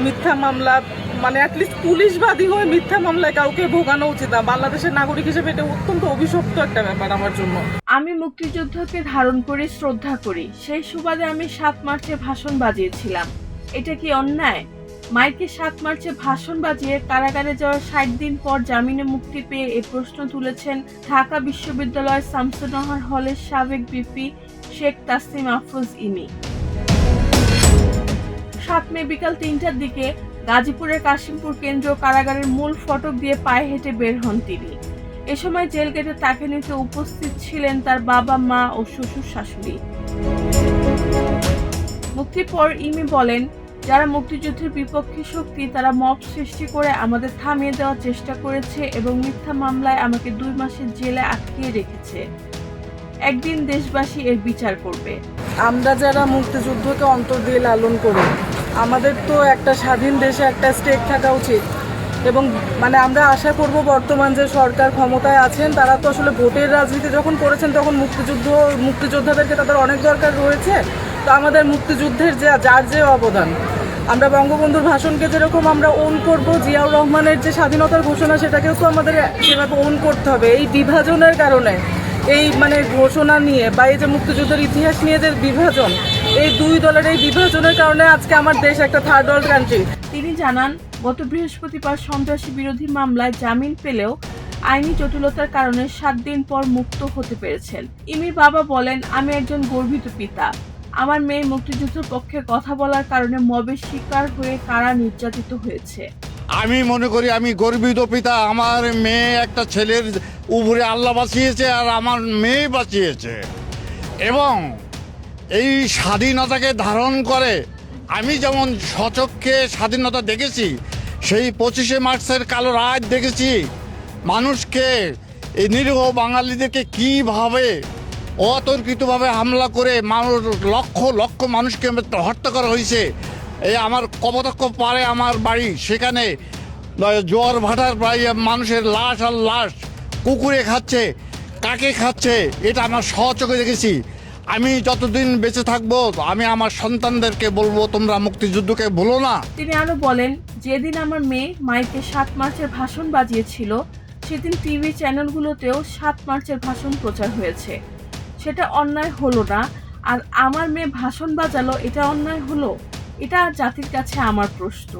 মিথ্যা মামলা, মানে অ্যাটলিস্ট পুলিশবাদী হয়ে মিথ্যা মামলায় কাউকে ভোগানো উচিত না। বাংলাদেশের নাগরিক হিসেবে এটা অত্যন্ত অভিশপ্ত একটা ব্যাপার আমার জন্য। আমি মুক্তিযুদ্ধকে ধারণ করি, শ্রদ্ধা করি, সেই সুবাদে আমি 7 মার্চে ভাষণ বাজিয়েছিলাম। এটা কি অন্যায়? মাইকে 7 মার্চে ভাষণ বাজিয়ে কারাগারে যাওয়ার 60 দিন পর জামিনে মুক্তি পেয়ে এই প্রশ্ন তুলেছেন ঢাকা বিশ্ববিদ্যালয়ের শামসুন্নাহার হলের সাবেক ভিপি শেখ তাসনিম আফরোজ ইমি। 7 মে বিকাল 3টার দিকে গাজীপুরের কাশিমপুর কেন্দ্রীয় কারাগারের মূল ফটক দিয়ে পায়ে হেঁটে বের হন তিনি। এ সময় জেল গেটে তাকে নিতে উপস্থিত ছিলেন তার বাবা, মা ও শ্বশুর শাশুড়ি। মুক্তির পর ইমি বলেন, যারা মুক্তিযুদ্ধের বিপক্ষে শক্তি তারা মব সৃষ্টি করে আমাদের থামিয়ে দেওয়ার চেষ্টা করেছে এবং মিথ্যা মামলায় আমাকে 2 মাসের জেলে আটকিয়ে রেখেছে। একদিন দেশবাসী এর বিচার করবে। আমরা যারা মুক্তিযুদ্ধকে অন্তর দিয়ে লালন করি, আমাদের তো একটা স্বাধীন দেশে একটা স্টেট থাকা উচিত। এবং মানে আমরা আশা করব বর্তমান যে সরকার ক্ষমতায় আছেন তারা তো আসলে ভোটের রাজনীতি যখন করেছেন তখন মুক্তিযোদ্ধাদেরকে তাদের অনেক দরকার রয়েছে। তো আমাদের মুক্তিযুদ্ধের যার যে অবদান, আমরা বঙ্গবন্ধুর ভাষণকে যেরকম আমরা ওন করব, জিয়াউর রহমানের যে স্বাধীনতার ঘোষণা সেটাকেও তো আমাদের সেভাবে ওন করতে হবে। এই বিভাজনের কারণে, এই মানে ঘোষণা নিয়ে বা এই যে মুক্তিযুদ্ধের ইতিহাস নিয়ে যে বিভাজন, এই দুই দলের এই বিভাজনের কারণে আজকে আমার দেশ একটা থার্ড ওয়ার্ল্ড কান্ট্রি। তিনি জানান, গত বৃহস্পতিবার সন্ত্রাসী বিরোধী মামলায় জামিন পেলেও আইনি জটিলতার কারণে 7 দিন পর মুক্ত হতে পেরেছেন। ইমির বাবা বলেন, আমি একজন গর্বিত পিতা। আমার মেয়ে মুক্তিযুদ্ধের পক্ষে কথা বলার কারণে মবের শিকার হয়ে কারা নির্যাতিত হয়েছে। আমি মনে করি আমি গর্বিত পিতা। আমার মেয়ে একটা ছেলের উপরে আল্লাহ বাঁচিয়েছে আর আমার মেয়ে বাঁচিয়েছে, এবং এই স্বাধীনতাকে ধারণ করে আমি যেমন সচক্ষে স্বাধীনতা দেখেছি, সেই 25শে মার্চের কালো রাত দেখেছি। মানুষকে, এই নিরীহ বাঙালিদেরকে কীভাবে অতর্কিতভাবে হামলা করে মানুষ লক্ষ লক্ষ মানুষকে হত্যা করা হয়েছে। এই আমার কপোতাক্ষ পারে আমার বাড়ি, সেখানে জোয়ার ভাটার প্রায় মানুষের লাশ আর লাশ কুকুরে খাচ্ছে, কাকে খাচ্ছে, এটা আমার সচক্ষে দেখেছি। আমি যতদিন বেঁচে থাকবো আমি আমার সন্তানদেরকে বলবো, তোমরা মুক্তিযুদ্ধকে ভুলো না। তিনি আরো বলেন, যেদিন আমার মেয়ে মাইকে 7 মার্চের ভাষণ বাজিয়েছিল সেদিন টিভি চ্যানেলগুলোতেও 7 মার্চের ভাষণ প্রচার হয়েছে। সেটা অন্যায় হলো না, আর আমার মেয়ে ভাষণ বাজালো, এটা অন্যায় হলো? এটা জাতির কাছে আমার প্রশ্ন।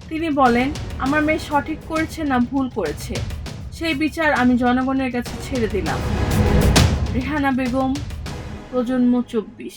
তিনি বলেন, আমার মেয়ে সঠিক করেছে না ভুল করেছে সেই বিচার আমি জনগণের কাছে ছেড়ে দিলাম। রেহানা বেগম, প্রজন্ম 24।